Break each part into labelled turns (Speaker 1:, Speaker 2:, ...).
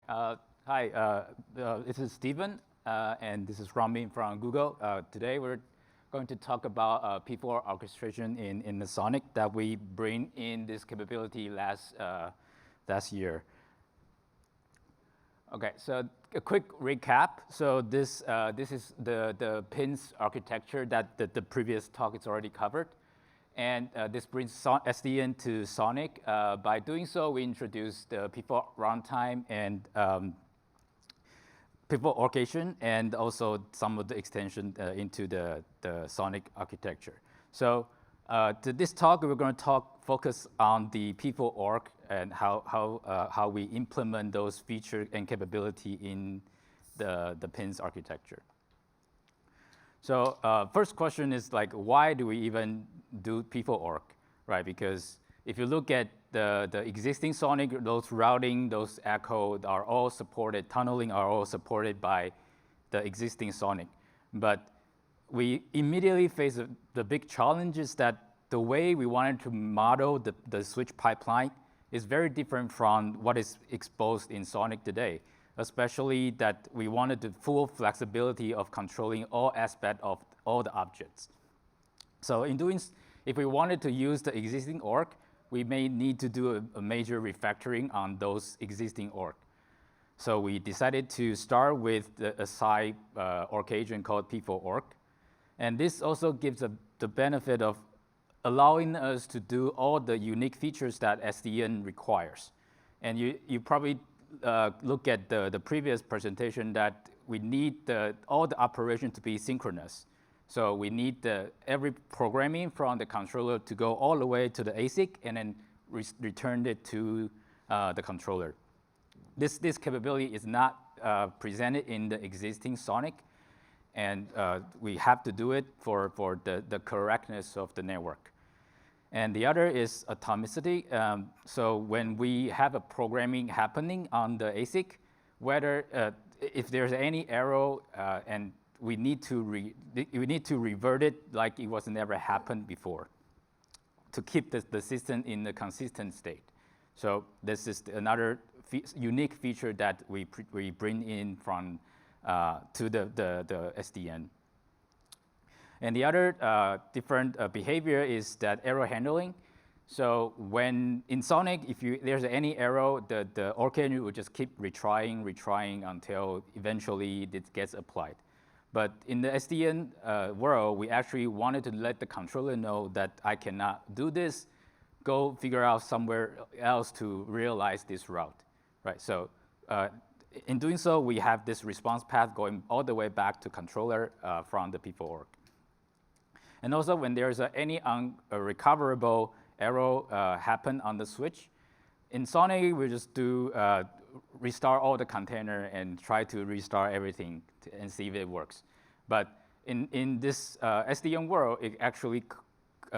Speaker 1: Hi, this is Stephen, and this is Runming from Google. Today we're going to talk about P4 orchestration in the SONiC that we bring in this capability last year. Okay, so a quick recap. So this is the pins architecture that the previous talk is already covered. And this brings SDN to SONiC. By doing so, we introduced the P4 runtime and P4 orchestration, and also some of the extension into the SONiC architecture. So to this talk, we're going to focus on the P4 org and how we implement those features and capability in the pins architecture. So first question is like, why do we even do P4 org, right? Because if you look at the existing SONiC, those routing, those echo are all supported, tunneling are all supported by the existing SONiC. But we immediately face the big challenge is that the way we wanted to model the switch pipeline is very different from what is exposed in SONiC today, especially that we wanted the full flexibility of controlling all aspects of all the objects. So if we wanted to use the existing org, we may need to do a major refactoring on those existing org. So we decided to start with a side org agent called P4 org. And this also gives the benefit of allowing us to do all the unique features that SDN requires. And you probably look at the previous presentation that we need all the operation to be synchronous. So we need every programming from the controller to go all the way to the ASIC and then return it to the controller. This capability is not presented in the existing SONiC, and we have to do it for the correctness of the network. And the other is atomicity. So when we have a programming happening on the ASIC, whether if there's any error and we need to revert it like it was never happened before to keep the system in a consistent state. So this is another unique feature that we bring in from to the SDN. And the other different behavior is that error handling. So when in SONiC, if there's any error, the org agent will just keep retrying until eventually it gets applied. But in the SDN world, we actually wanted to let the controller know that I cannot do this, go figure out somewhere else to realize this route, right? So in doing so, we have this response path going all the way back to controller from the P4 org. And also when there's any unrecoverable error happen on the switch, in SONiC, we just do restart all the container and try to restart everything and see if it works. But in this SDN world, it actually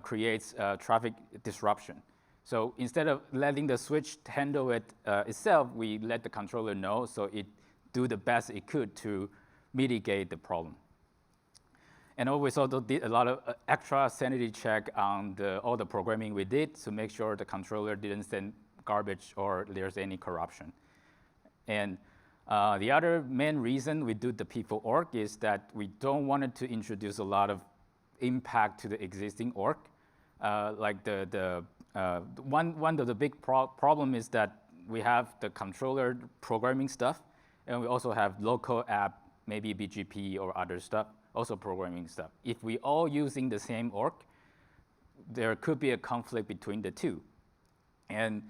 Speaker 1: creates traffic disruption. So instead of letting the switch handle it itself, we let the controller know so it do the best it could to mitigate the problem. And always also did a lot of extra sanity check on all the programming we did to make sure the controller didn't send garbage or there's any corruption. And the other main reason we do the P4 org is that we don't want to introduce a lot of impact to the existing org. Like one of the big problem is that we have the controller programming stuff, and we also have local app, maybe BGP or other stuff, also programming stuff. If we all using the same org, there could be a conflict between the two. And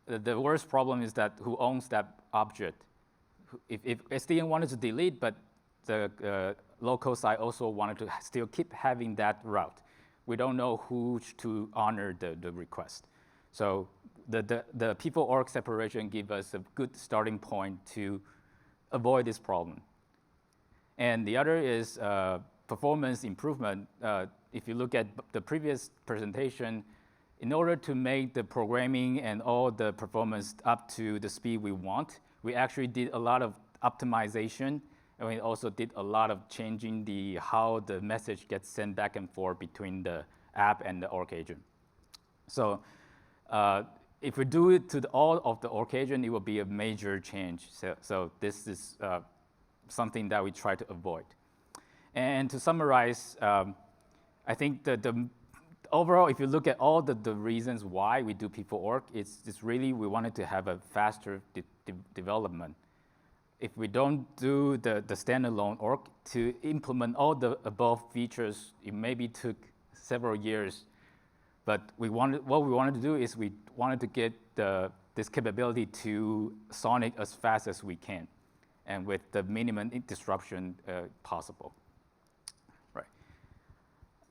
Speaker 1: the worst problem is that who owns that object? If SDN wanted to delete, but the local side also wanted to still keep having that route, we don't know who to honor the request. So the P4 org separation gives us a good starting point to avoid this problem. And the other is performance improvement. If you look at the previous presentation, in order to make the programming and all the performance up to the speed we want, we actually did a lot of optimization, and we also did a lot of changing how the message gets sent back and forth between the app and the org agent. So if we do it to all of the occasion, it will be a major change. So this is something that we try to avoid. And to summarize, I think the overall, if you look at all the reasons why we do People.org, it's really we wanted to have a faster development. If we don't do the standalone org to implement all the above features, it maybe took several years. But what we wanted to do is we wanted to get this capability to SONiC as fast as we can, and with the minimum disruption possible. Right.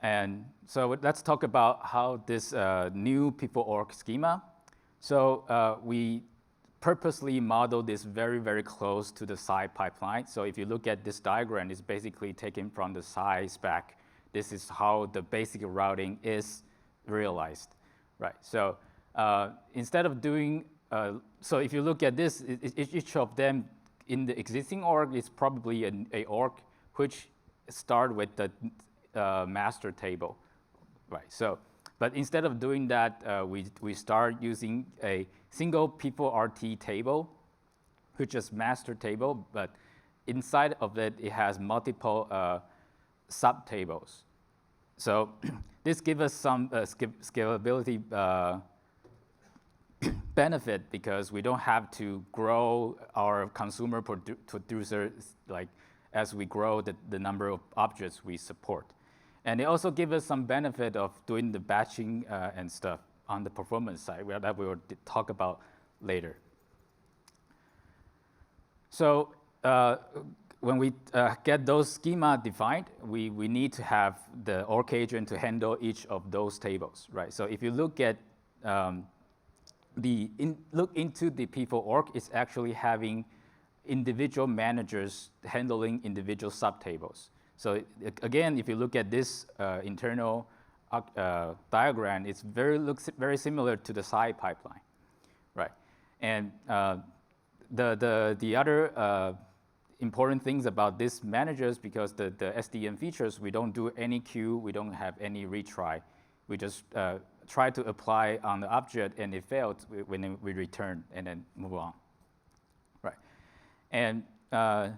Speaker 1: And so let's talk about how this new People.org schema. So we purposely model this very, very close to the SI pipeline. So if you look at this diagram, it's basically taken from the SI spec. This is how the basic routing is realized, right? So instead of doing, so if you look at this, each of them in the existing org is probably a org which start with the master table, right? So, but instead of doing that, we start using a single people RT table, which is master table, but inside of it, it has multiple sub-tables. So this gives us some scalability benefit because we don't have to grow our consumer producer like as we grow the number of objects we support. And it also gives us some benefit of doing the batching and stuff on the performance side that we will talk about later. So when we get those schema defined, we need to have the org agent to handle each of those tables, right? So if you look at look into the People.org, it's actually having individual managers handling individual subtables. So again, if you look at this internal diagram, it looks very similar to the SI pipeline, right? And the other important things about this managers, because the SDN features, we don't do any queue, we don't have any retry. We just try to apply on the object, and it failed when we return and then move on, right? And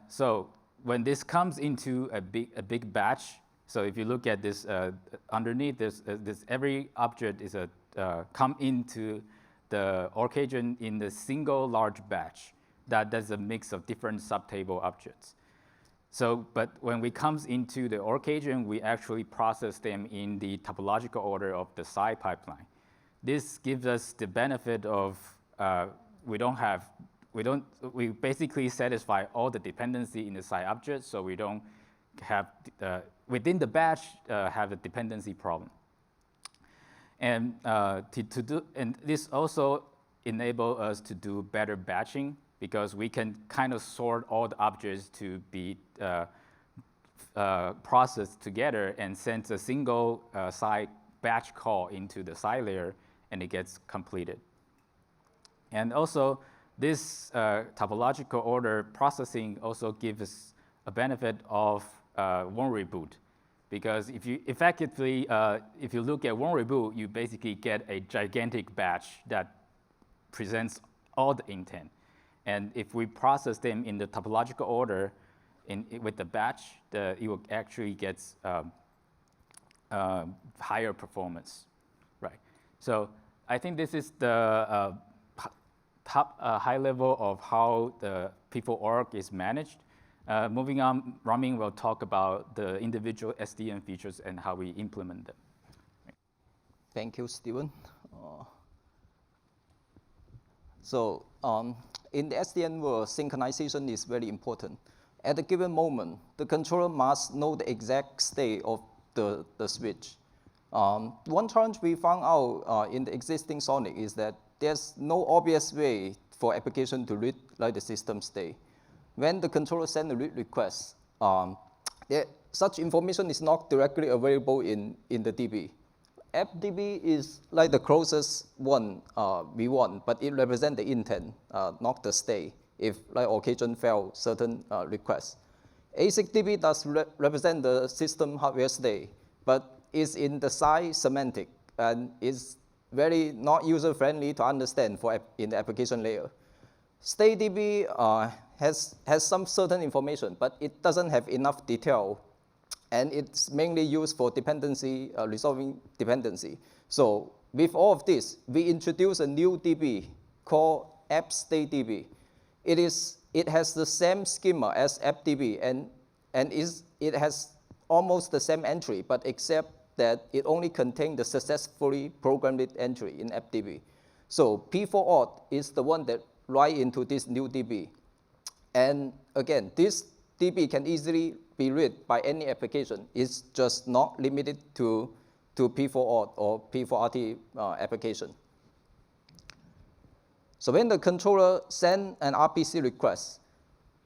Speaker 1: so when this comes into a big batch, so if you look at this underneath this every object is come into the org agent in the single large batch. That's a mix of different subtable objects. So, but when we comes into the org agent, we actually process them in the topological order of the SI pipeline. This gives us the benefit of we basically satisfy all the dependency in the SI object, so we don't have within the batch have a dependency problem. And and this also enable us to do better batching, because we can kind of sort all the objects to be processed together and send a single SI batch call into the SI layer, and it gets completed. And also, this topological order processing also gives us a benefit of one reboot, because if you effectively, if you look at one reboot, you basically get a gigantic batch that presents all the intent. And if we process them in the topological order with the batch, it will actually get higher performance, right? So I think this is the top high level of how the People.org is managed. Moving on, Runming will talk about the individual SDN features and how we implement them.
Speaker 2: Thank you, Steven. So in the SDN world, synchronization is very important. At a given moment, the controller must know the exact state of the switch. One challenge we found out in the existing SONiC is that there's no obvious way for application to read like the system state. When the controller sends a read request, such information is not directly available in the DB. FDB is like the closest one we want, but it represents the intent, not the state, if like occasion fail certain requests. ASIC DB does represent the system hardware state, but is in the SI semantic and is very not user-friendly to understand in the application layer. StateDB has some certain information, but it doesn't have enough detail, and it's mainly used for resolving dependency. So with all of this, we introduce a new DB called AppStateDB. It has the same schema as AppDB, and it has almost the same entry, but except that it only contains the successfully programmed entry in AppDB. So P4auth is the one that write into this new DB. And again, this DB can easily be read by any application. It's just not limited to P4auth or P4RT application. So when the controller sends an RPC request,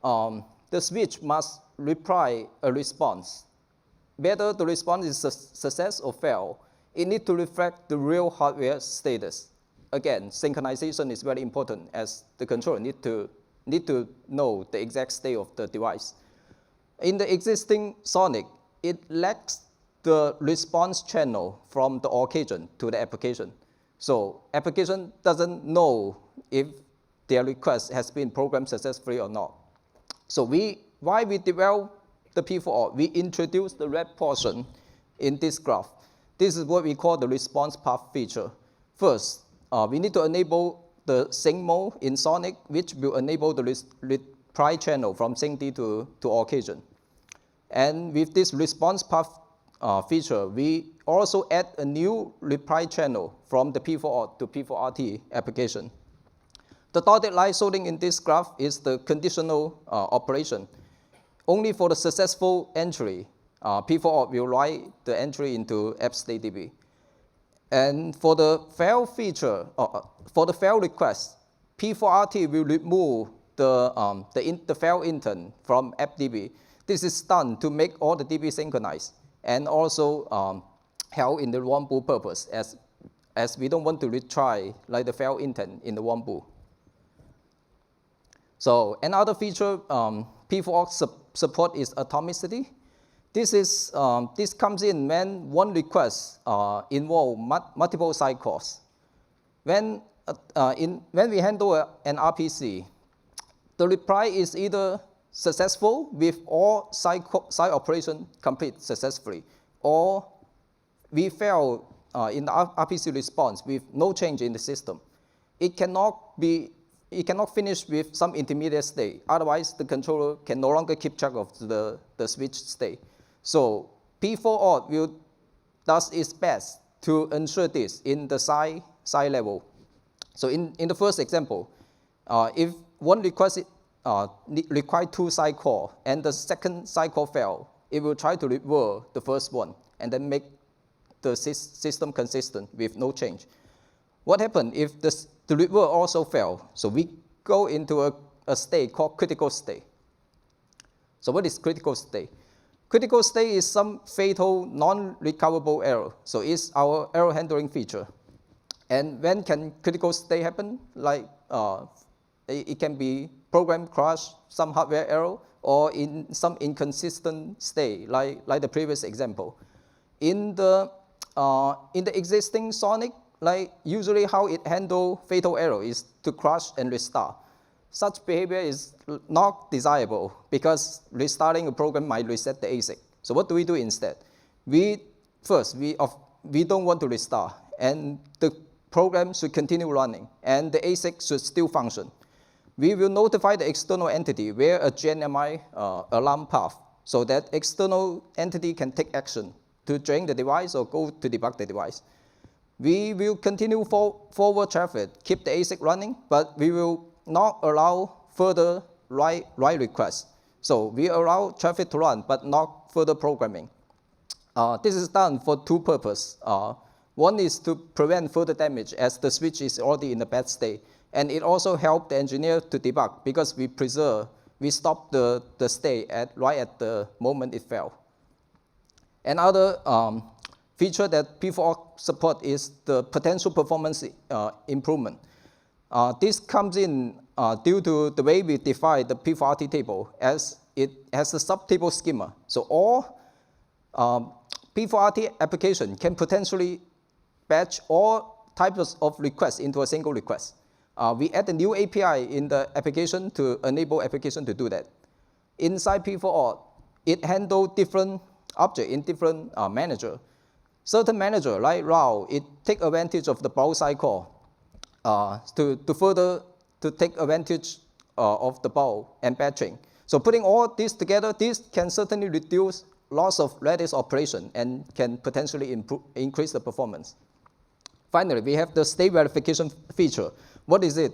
Speaker 2: the switch must reply a response. Whether the response is a success or fail, it needs to reflect the real hardware status. Again, synchronization is very important, as the controller need to know the exact state of the device. In the existing SONiC, it lacks the response channel from the occasion to the application. So application doesn't know if their request has been programmed successfully or not. So while we develop the P4auth, we introduce the red portion in this graph. This is what we call the response path feature. First, we need to enable the sync mode in SONiC, which will enable the reply channel from syncd to occasion. And with this response path feature, we also add a new reply channel from the P4auth to P4RT application. The dotted line showing in this graph is the conditional operation. Only for the successful entry, P4auth will write the entry into AppStateDB. And for the fail feature, for the fail request, P4RT will remove the fail intent from AppDB. This is done to make all the DB synchronized, and also held in the one-bool purpose, as we don't want to retry like the fail intent in the one-bool. So another feature P4auth support is atomicity. This comes in when one request involves multiple cycles. When we handle an RPC, the reply is either successful with all side operation complete successfully, or we fail in the RPC response with no change in the system. It cannot finish with some intermediate state. Otherwise, the controller can no longer keep track of the switch state. So P4auth does its best to ensure this in the side level. So in the first example, if one request requires 2 cycles and the second cycle fails, it will try to revert the first one and then make the system consistent with no change. What happens if the revert also fails? So we go into a state called critical state. So what is critical state? Critical state is some fatal, non-recoverable error. So it's our error handling feature. And when can critical state happen? Like it can be program crash, some hardware error, or in some inconsistent state, like the previous example. In the existing SONiC, like usually how it handles fatal error is to crash and restart. Such behavior is not desirable because restarting a program might reset the ASIC. So what do we do instead? We don't want to restart, and the program should continue running, and the ASIC should still function. We will notify the external entity via a GNMI alarm path so that external entity can take action to drain the device or go to debug the device. We will continue forward traffic, keep the ASIC running, but we will not allow further write requests. So we allow traffic to run, but not further programming. This is done for 2 purposes. One is to prevent further damage as the switch is already in a bad state. And it also helps the engineer to debug because we stop the state right at the moment it fell. Another feature that P4auth support is the potential performance improvement. This comes in due to the way we define the P4RT table, as it has a subtable schema. So all P4RT application can potentially batch all types of requests into a single request. We add a new API in the application to enable application to do that. Inside P4O, it handles different objects in different manager. Certain manager, like route, it take advantage of the bulk cycle to take advantage of the bulk and batching. So putting all this together, this can certainly reduce loss of lattice operation and can potentially increase the performance. Finally, we have the state verification feature. What is it?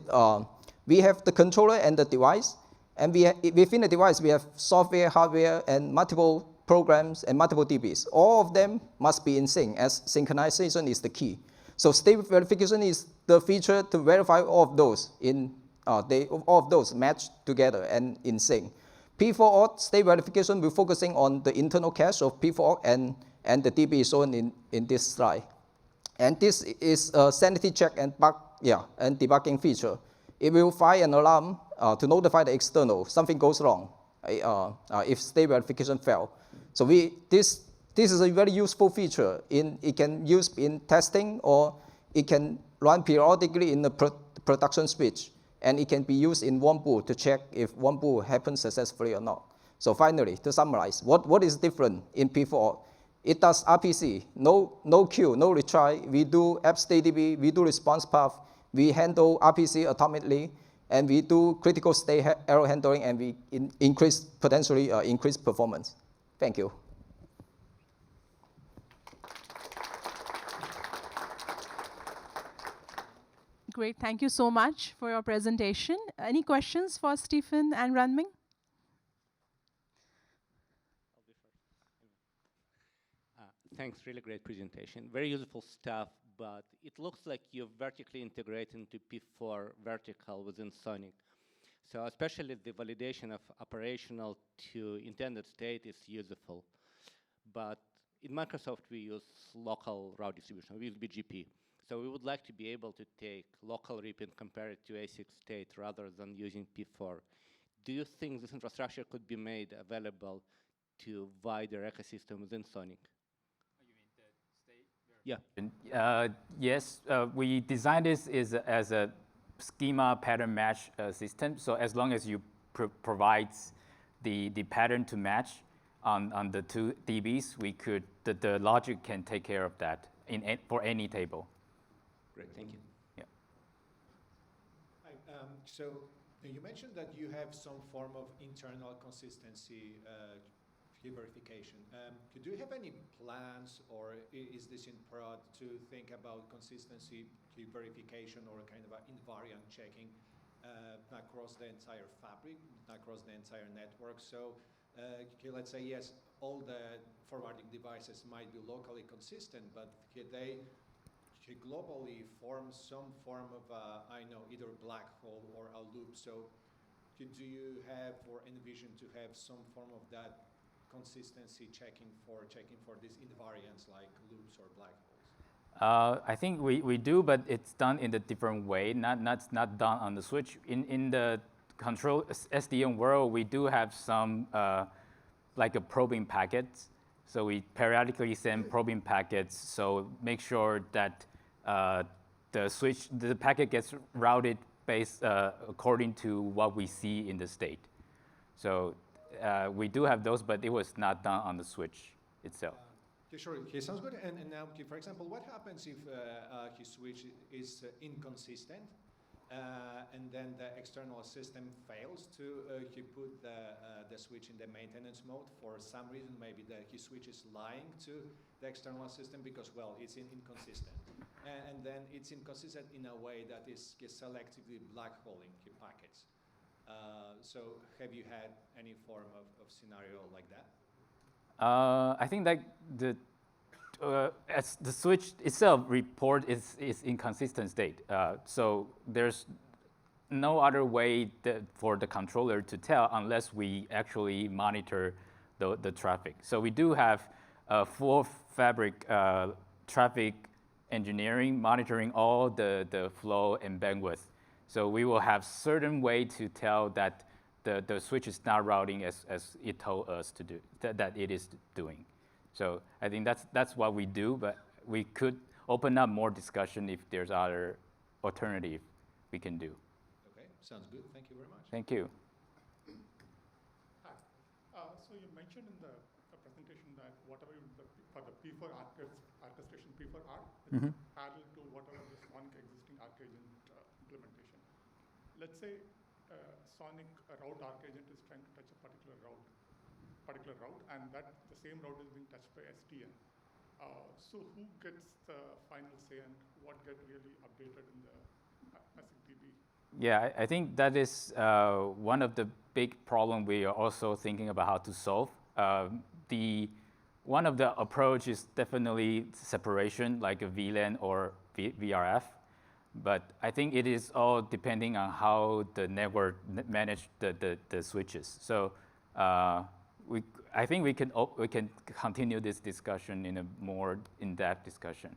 Speaker 2: We have the controller and the device, and within the device, we have software, hardware, and multiple programs and multiple DBs. All of them must be in sync, as synchronization is the key. So state verification is the feature to verify all of those all of those match together and in sync. P4O state verification, we're focusing on the internal cache of P4O and the DB shown in this slide. And this is a sanity check and and debugging feature. It will fire an alarm to notify the external something goes wrong if state verification fail. So this is a very useful feature. It can use in testing, or it can run periodically in the production switch, and it can be used in one boot to check if one boot happens successfully or not. So finally, to summarize, what is different in P4O? It does RPC, no queue, no retry. We do app state DB, we do response path, we handle RPC atomically, and we do critical state error handling, and we potentially increase performance. Thank you.
Speaker 3: Great, thank you so much for your presentation. Any questions for Stephen and Runming?
Speaker 4: Thanks, really great presentation. Very useful stuff, but it looks like you're vertically integrated into P4 vertical within SONiC. So especially the validation of operational to intended state is useful. But in Microsoft, we use local route distribution. We use BGP. So we would like to be able to take local RIP and compare it to ASIC state rather than using P4. Do you think this infrastructure could be made available to wider ecosystem within SONiC? Yeah.
Speaker 1: Yes, we designed this as a schema pattern match system. So as long as you provide the pattern to match on the two DBs, the logic can take care of that for any table.
Speaker 4: Great, thank you.
Speaker 1: Yeah.
Speaker 5: Hi, so you mentioned that you have some form of internal consistency verification. Do you have any plans, or is this in prod, to think about consistency verification or kind of invariant checking across the entire fabric, across the entire network? So let's say, yes, all the forwarding devices might be locally consistent, but they globally form some form of, either black hole or a loop. So do you have or envision to have some form of that consistency checking for these invariants like loops or black holes?
Speaker 1: I think we do, but it's done in a different way, not done on the switch. In the control SDN world, we do have some like a probing packets. So we periodically send probing packets, so make sure that the packet gets routed based according to what we see in the state. So we do have those, but it was not done on the switch itself.
Speaker 5: Sure, okay, sounds good. And now, for example, what happens if his switch is inconsistent, and then the external system fails to put the switch in the maintenance mode for some reason? Maybe his switch is lying to the external system because, well, it's inconsistent. And then it's inconsistent in a way that is selectively blackholing packets. So have you had any form of scenario like that?
Speaker 1: I think that as the switch itself report is inconsistent state. So there's no other way for the controller to tell unless we actually monitor the traffic. So we do have full fabric traffic engineering monitoring all the flow and bandwidth. So we will have certain way to tell that the switch is not routing as it told us to do, that it is doing. So I think that's what we do, but we could open up more discussion if there's other alternative we can do.
Speaker 5: Okay, sounds good. Thank you very much.
Speaker 1: Thank you.
Speaker 6: Hi. So you mentioned in the presentation that whatever you do for the P4 orchestration, P4 art, it's parallel to whatever the SONiC existing arc agent implementation. Let's say SONiC route arc agent is trying to touch a particular route, and that the same route is being touched by STN. So who gets the final say and what get really updated in the ASIC-DB?
Speaker 1: Yeah, I think that is one of the big problems we are also thinking about how to solve. One of the approach is definitely separation, like a VLAN or VRF. But I think it is all depending on how the network manage the switches. So I think we can continue this discussion in a more in-depth discussion.